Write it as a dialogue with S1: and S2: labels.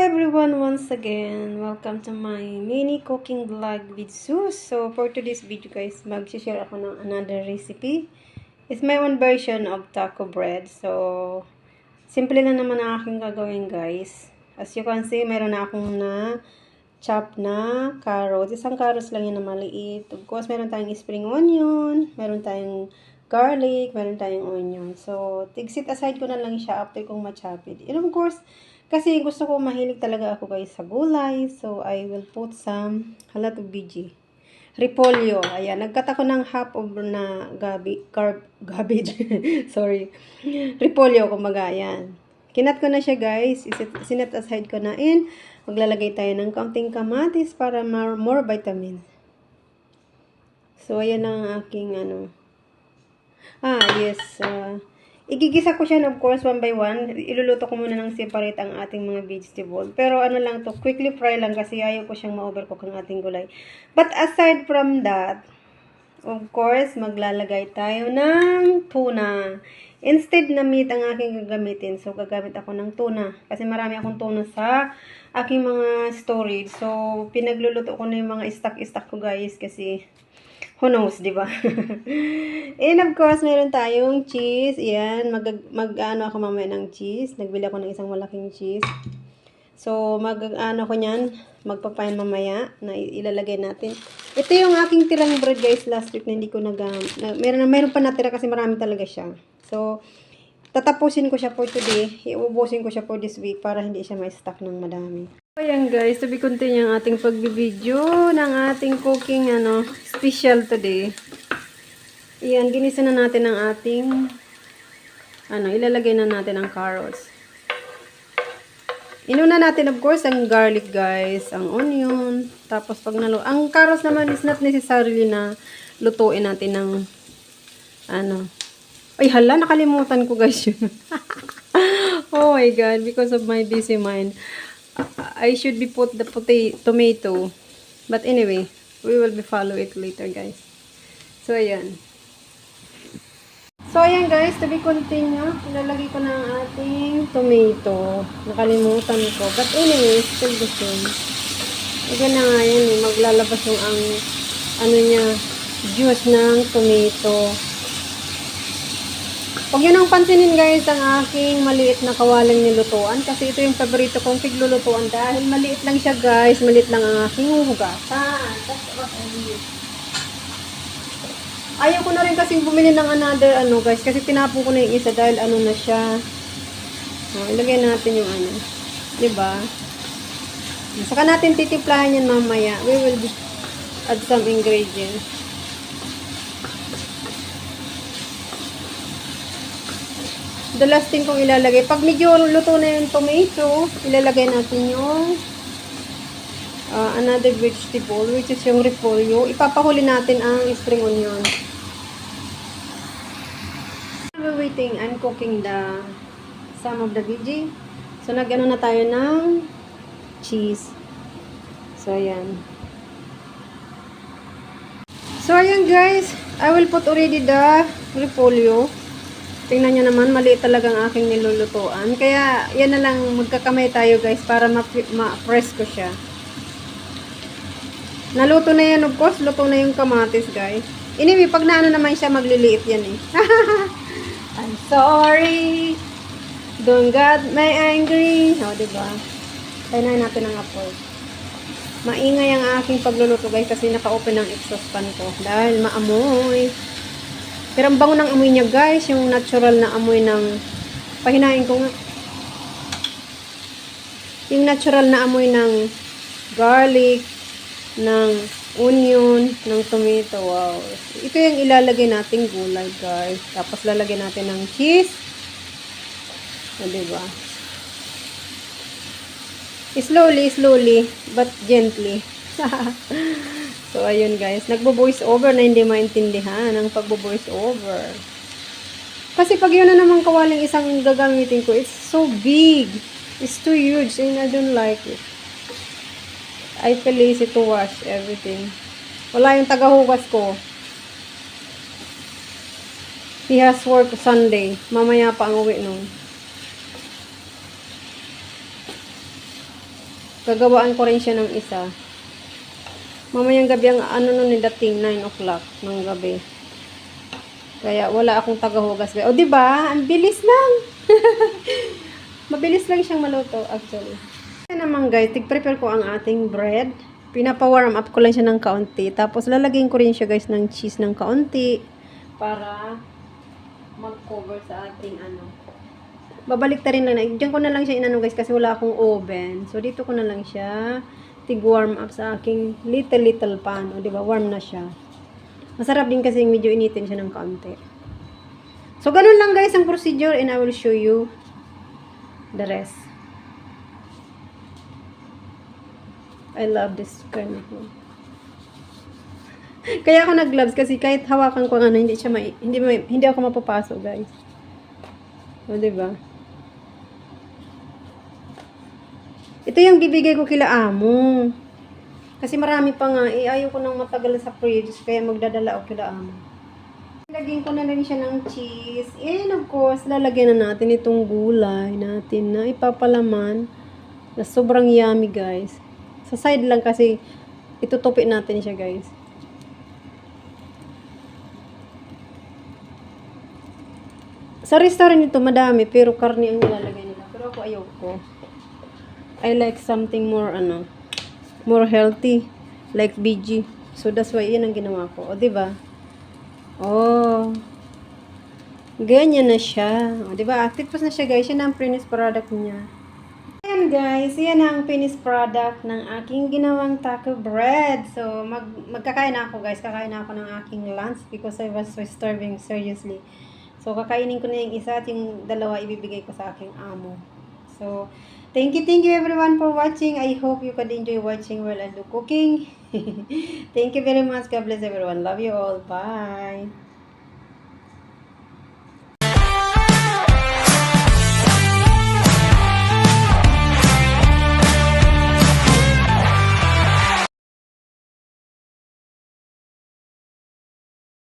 S1: everyone, once again, welcome to my mini cooking vlog with Sus. So for today's video guys, mag-share ako ng another recipe. It's my own version of taco bread. So simple lang naman ang aking gagawin guys. As you can see, meron na akong na chop na carrots. Isang carrots lang yun na maliit. Of course, meron tayong spring onion, meron tayong garlic, meron tayong onion. So tig-set aside ko na lang siya after kong ma-chop it. And of course, kasi gusto ko, mahilig talaga ako guys sa gulay. So, I will put some halat of veggie. Repolyo. Ayan. Nagkat ako ng half of na garbage. Sorry. Repolyo, kumbaga. Ayan. Kinat ko na siya guys. Sinet aside ko na. And, maglalagay tayo ng kaunting kamatis para more vitamins. So, ayan ang aking ano. Yes. Igigisa ko siya, of course, one by one. Iluluto ko muna ng separate ang ating mga vegetable. Pero ano lang to, quickly fry lang kasi ayaw ko siyang ma-overcook ang ating gulay. But aside from that, of course, maglalagay tayo ng tuna. Instead na meat ang aking gagamitin, so gagamit ako ng tuna. Kasi marami akong tuna sa aking mga storage. So, pinagluluto ko na yung mga stock ko guys kasi who knows, di ba? And of course, meron tayong cheese. Ayan, mag-ano ako mamaya ng cheese. Nagbili ako ng isang malaking cheese. So, mag-ano ko niyan, magpapain mamaya na ilalagay natin. Ito yung aking tirang bread guys last week na hindi ko meron pa natira kasi marami talaga siya. So, tatapusin ko siya for today. Iubusin ko siya for this week para hindi siya ma-stuck ng madami. Ayan guys, to be continue ang ating pagbibideo ng ating cooking special today. Ayan, ginisa na natin ang ating ilalagay na natin ang carrots. Inuna natin of course ang garlic guys, ang onion, tapos pag ang carrots naman is not necessarily na lutuin natin ng ay hala, nakalimutan ko guys yun. Oh my god, because of my busy mind. I should be put the tomato. But anyway, we will be follow it later, guys. So, ayan. So, ayan, guys. To be continue, ilalagay ko na ang ating tomato. Nakalimutan ko. But anyway, still the same. Ayan na nga yan. Maglalabas yung niya, juice ng tomato. Huwag yun ang pansinin guys ang aking maliit na kawalang nilutuan kasi ito yung paborito kong tiglulutuan dahil maliit lang siya guys, maliit lang ang aking hugasan. That's what I mean. Ayaw ko na rin kasing bumili ng another guys kasi tinapon ko na yung isa dahil na siya. Ilagay natin yung diba? Saka natin titimplahan yan mamaya. We will add some ingredients. The last thing kong ilalagay, pag medyo luto na yung tomato, ilalagay natin yung another vegetable, which is yung repolyo. Ipapahuli natin ang spring onion. While waiting, I'm cooking some of the veggie. So, nag-ano na tayo ng cheese. So, ayan. So, ayan guys. I will put already the repolyo. Tingnan nyo naman, maliit talagang aking nilulutuan. Kaya, yan na lang, magkakamay tayo guys, para ma-press ko siya. Naluto na yan, of course, luto na yung kamatis guys. Anyway, pag naano naman siya, magliliit yan eh. I'm sorry. Don't get me angry. Diba? Tayo natin ang apoy. Maingay ang aking pagluluto guys, kasi naka-open ang exhaust fan ko. Dahil maamoy. Pero ang bango ng amoy niya guys, yung natural na amoy ng, pahinain ko nga, yung natural na amoy ng garlic, ng onion, ng tomato, wow. Ito yung ilalagay nating gulay guys. Tapos lalagyan natin ng cheese. Diba? Slowly, but gently. So, ayun guys. Nagbo-voice over na hindi maintindihan ang pagbo-voice over. Kasi pag yun na naman kawaling isang gagamitin ko, it's so big. It's too huge and I don't like it. I feel lazy to wash everything. Wala yung tagahugas ko. He has work Sunday. Mamaya pa ang uwi nun. Gagawaan ko rin siya ng isa. Mamayang gabi ang ano nun dating 9 o'clock ng gabi. Kaya wala akong tagahugas. O diba? Ang bilis lang. Mabilis lang siyang maluto actually. Kaya naman guys, tig-prepare ko ang ating bread. Pinapa-warm up ko lang siya ng kaunti. Tapos lalagyan ko rin siya guys ng cheese ng kaunti. Para mag-cover sa ating ano. Babalik ta rin lang. Diyan ko na lang siya inano guys kasi wala akong oven. So dito ko na lang siya tig-warm up sa aking little pan. O diba? Warm na siya. Masarap din kasi medyo initin siya ng kaunti. So ganun lang guys ang procedure and I will show you the rest. I love this kind of food. Kaya ako nag-gloves kasi kahit hawakan ko ano, hindi ako mapapasok, guys. O, diba? Ito yung bibigay ko kila amo. Kasi marami pa nga, ayaw ko nang matagal sa fridge, kaya magdadala ako kila amo. Lagyan ko na rin siya ng cheese. And of course, lalagyan na natin itong gulay natin na ipapalaman na sobrang yummy, guys. Sa side lang kasi itutupin natin siya, guys. Sa restaurant ito madami pero karne ang nilalagay nila. Pero ako ayoko. I like something more more healthy like BG. So that's why yan ang ginawa ko. O diba? Oh. Ganyan na siya. O diba? Active na siya, guys. Yan ang finished product niya. Ayan guys, yan ang finished product ng aking ginawang taco bread. So, magkakain na ako guys. Kakain na ako ng aking lunch because I was so starving, seriously. So, kakainin ko na yung isa at yung dalawa ibibigay ko sa aking amo. So, thank you everyone for watching. I hope you could enjoy watching while I do cooking. Thank you very much. God bless everyone. Love you all. Bye.